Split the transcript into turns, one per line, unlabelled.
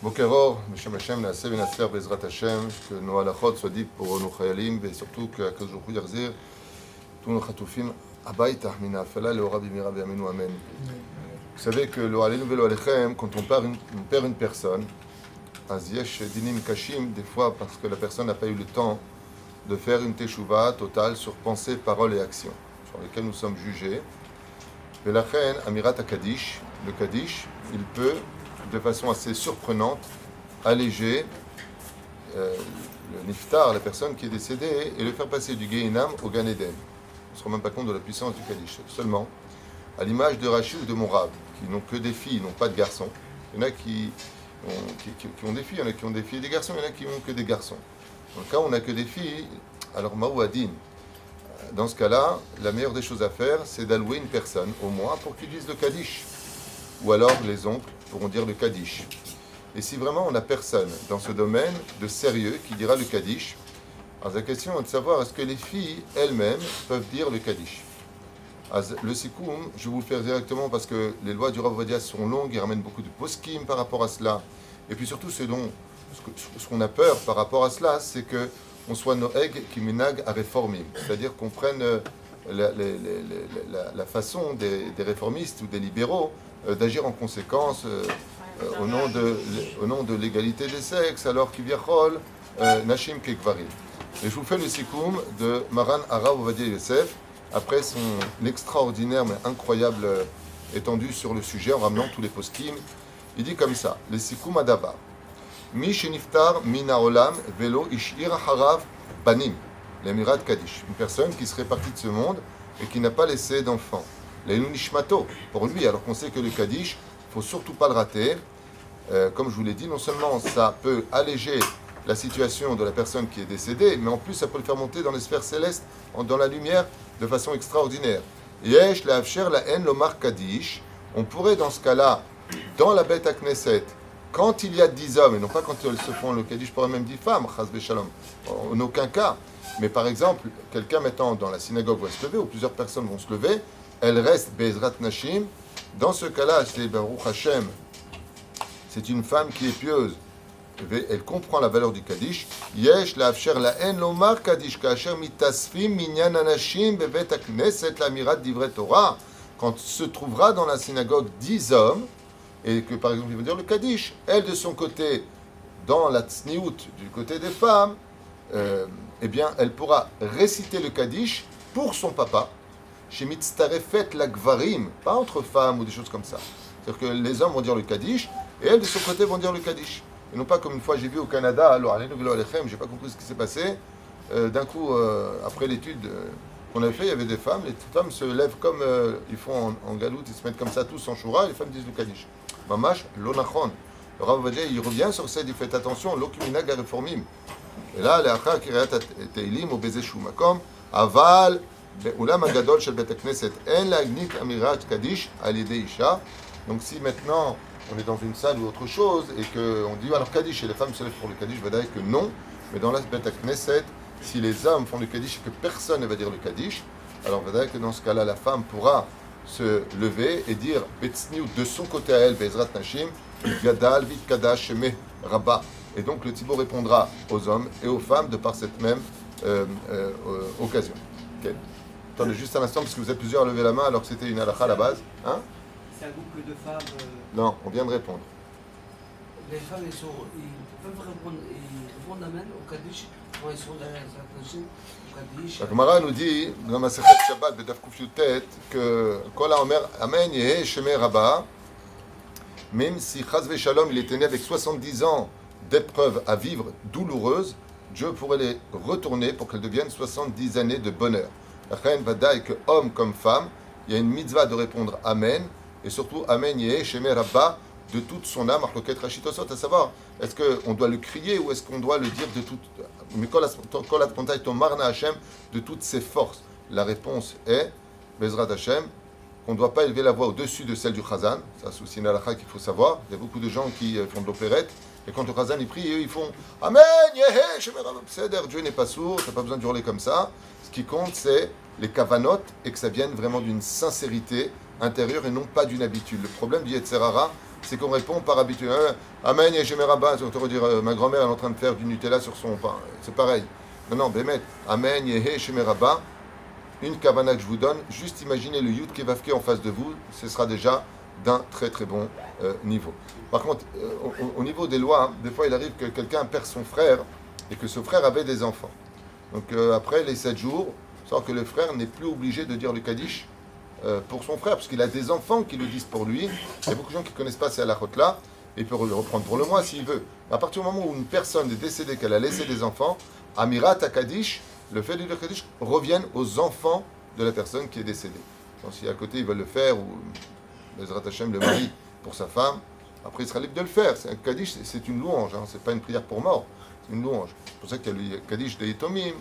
Boker Or, Beshem Hashem, Naaseh Venatzliach Bezrat Hashem, que nos halachot soient dites pour nos chayalim, et surtout que Akadosh Baruch Hu yachzir tous nos chatoufim habayta min ha'afala le'ora b'mira b'yameinu amen. Vous savez que lo aleinu velo alechem, quand on perd une personne, az yesh dinim kashim, des fois parce que la personne n'a pas eu le temps de faire une teshuva totale sur pensée, parole et action, sur lesquelles nous sommes jugés. Et la reine, Amirat HaKadish, le Kaddish, il peut, de façon assez surprenante, alléger le niftar, la personne qui est décédée, et le faire passer du Gehinam au Gan Eden. On ne se rend même pas compte de la puissance du Kaddish. Seulement, à l'image de Rachid ou de Morab, qui n'ont que des filles, n'ont pas de garçons. Il y en a qui ont des filles, il y en a qui ont des filles et des garçons, il y en a qui n'ont que des garçons. Dans le cas où on n'a que des filles, alors Maou Adin, dans ce cas-là, la meilleure des choses à faire, c'est d'allouer une personne, au moins, pour qu'il dise le Kaddish. Ou alors les oncles pourront dire le Kaddish. Et si vraiment on n'a personne dans ce domaine de sérieux qui dira le Kaddish, alors la question est de savoir est-ce que les filles elles-mêmes peuvent dire le Kaddish. Le Sikoum, je vais vous le faire directement parce que les lois du Rav Ovadia sont longues, ils ramènent beaucoup de poskim par rapport à cela. Et puis surtout, ce qu'on a peur par rapport à cela, c'est que on soit noeg qui minag à réformim, c'est-à-dire qu'on prenne la façon des réformistes ou des libéraux d'agir en conséquence au nom de l'égalité des sexes, alors qu'il y a nashim kekvarim. Et je vous fais le sikoum de Maran Harav Ovadia Yosef, après son extraordinaire mais incroyable étendue sur le sujet, en ramenant tous les poskim. Il dit comme ça, le sikoum adavar. Mi sheniftar min haolam velo ishir harav banim, l'Emirat Kaddish. Une personne qui serait partie de ce monde et qui n'a pas laissé d'enfants. Leilu nishmato, pour lui, alors qu'on sait que le Kaddish, il ne faut surtout pas le rater. Comme je vous l'ai dit, non seulement ça peut alléger la situation de la personne qui est décédée, mais en plus ça peut le faire monter dans les sphères célestes, dans la lumière, de façon extraordinaire. Yesh le'afsher la'en lomar Kaddish, on pourrait dans ce cas-là, dans la Beth Knesset, quand il y a 10 hommes, et non pas quand elles se font le Kaddish, je pourrais même 10 femmes, chas v'shalom, en aucun cas. Mais par exemple, quelqu'un mettant dans la synagogue va se lever, ou plusieurs personnes vont se lever, elle reste Be'ezrat Nashim. Dans ce cas-là, c'est Baruch Hashem, c'est une femme qui est pieuse, elle comprend la valeur du Kaddish. Yesh la'afsher la'en lomar Kaddish, ka'asher mitasfim minyan anashim bevet hakneset la'amirat divrei Torah. Quand se trouvera dans la synagogue 10 hommes, et que par exemple ils vont dire le Kaddish, elle de son côté, dans la tsniout du côté des femmes, eh bien elle pourra réciter le Kaddish pour son papa, chez mitztarefet la gvarim, pas entre femmes ou des choses comme ça. C'est-à-dire que les hommes vont dire le Kaddish, et elles de son côté vont dire le Kaddish. Et non pas comme une fois j'ai vu au Canada, alors j'ai pas compris ce qui s'est passé, d'un coup, après l'étude qu'on avait fait, il y avait des femmes, les femmes se lèvent comme ils font en galoute, ils se mettent comme ça tous en choura, et les femmes disent le Kaddish. Mamash, l'onachon. Le Rav Ovadia, il revient sur ça, il dit faites attention, l'okiminag a réformim. Et là, l'achar kirayat teilim ou bezeshu makom, aval, be'ulam agadol shel bet knesset, en la'agnit amirat kaddish al yedei isha. Donc si maintenant on est dans une salle ou autre chose et qu'on dit alors kaddish et les femmes se lèvent pour le kaddish, je vais dire que non. Mais dans la bet knesset, si les hommes font le kaddish et que personne ne va dire le kaddish, alors on va dire que dans ce cas-là, la femme pourra se lever et dire Betsniou de son côté à elle, Bezrat Nashim, Gadal, Vit Kadash, Sheme, Rabba. Et donc le Thibaut répondra aux hommes et aux femmes de par cette même occasion. Okay. Attendez juste un instant parce que vous êtes plusieurs à lever la main alors que c'était une halakha à la base. Hein?
C'est un couple de femmes.
Non, on vient de répondre.
Les femmes, ils peuvent répondre Amen au Kaddish quand ils sont dans la Nashim.
La Gemara nous dit dans ma Masechet Shabbat Bedaf Kuf Yutet que Kol HaOmer Amen Yehe Sheme Rabba, même si Chaz Veshalom il était né avec 70 ans d'épreuves à vivre douloureuses, Dieu pourrait les retourner pour qu'elles deviennent 70 années de bonheur. La Chaîne Vadaï que homme comme femme, il y a une mitzvah de répondre Amen et surtout Amen Yehe Sheme Rabba de toute son âme, à savoir, est-ce qu'on doit le crier ou est-ce qu'on doit le dire de toute, de toutes ses forces? La réponse est, Bezrat Hashem, qu'on ne doit pas élever la voix au-dessus de celle du Chazan. Ça, c'est aussi une halakha qu'il faut savoir. Il y a beaucoup de gens qui font de l'opérette, et quand le Chazan il prie, ils font Amen, Yehe, Shemera, Dieu n'est pas sourd, tu n'as pas besoin de hurler comme ça. Ce qui compte, c'est les kavanot et que ça vienne vraiment d'une sincérité intérieure et non pas d'une habitude. Le problème du Yetzer Hara, c'est qu'on répond par habitude. Amen, Yeshem Rabba, on te dire ma grand-mère elle est en train de faire du Nutella sur son pain. C'est pareil. Non, Bémet. Amen, Yeshem Rabba. Une kavana que je vous donne, juste imaginez le Yud Kevavke en face de vous, ce sera déjà d'un très très bon niveau. Par contre, au niveau des lois, des fois il arrive que quelqu'un perd son frère et que ce frère avait des enfants. Donc après les 7 jours, sans que le frère n'est plus obligé de dire le Kaddish pour son frère, parce qu'il a des enfants qui le disent pour lui. Il y a beaucoup de gens qui ne connaissent pas ces halachot-là, et il peut le reprendre pour le mois s'il veut. À partir du moment où une personne est décédée, qu'elle a laissé des enfants, Amirat Kaddish, le fait de dire Kaddish revienne aux enfants de la personne qui est décédée. Donc, si à côté ils veulent le faire, ou Bezrat Hashem, le mari, pour sa femme, après il sera libre de le faire. Un Kaddish, c'est une louange, hein. C'est pas une prière pour mort, c'est une louange. C'est pour ça qu'il y a le Kaddish de Yitomim,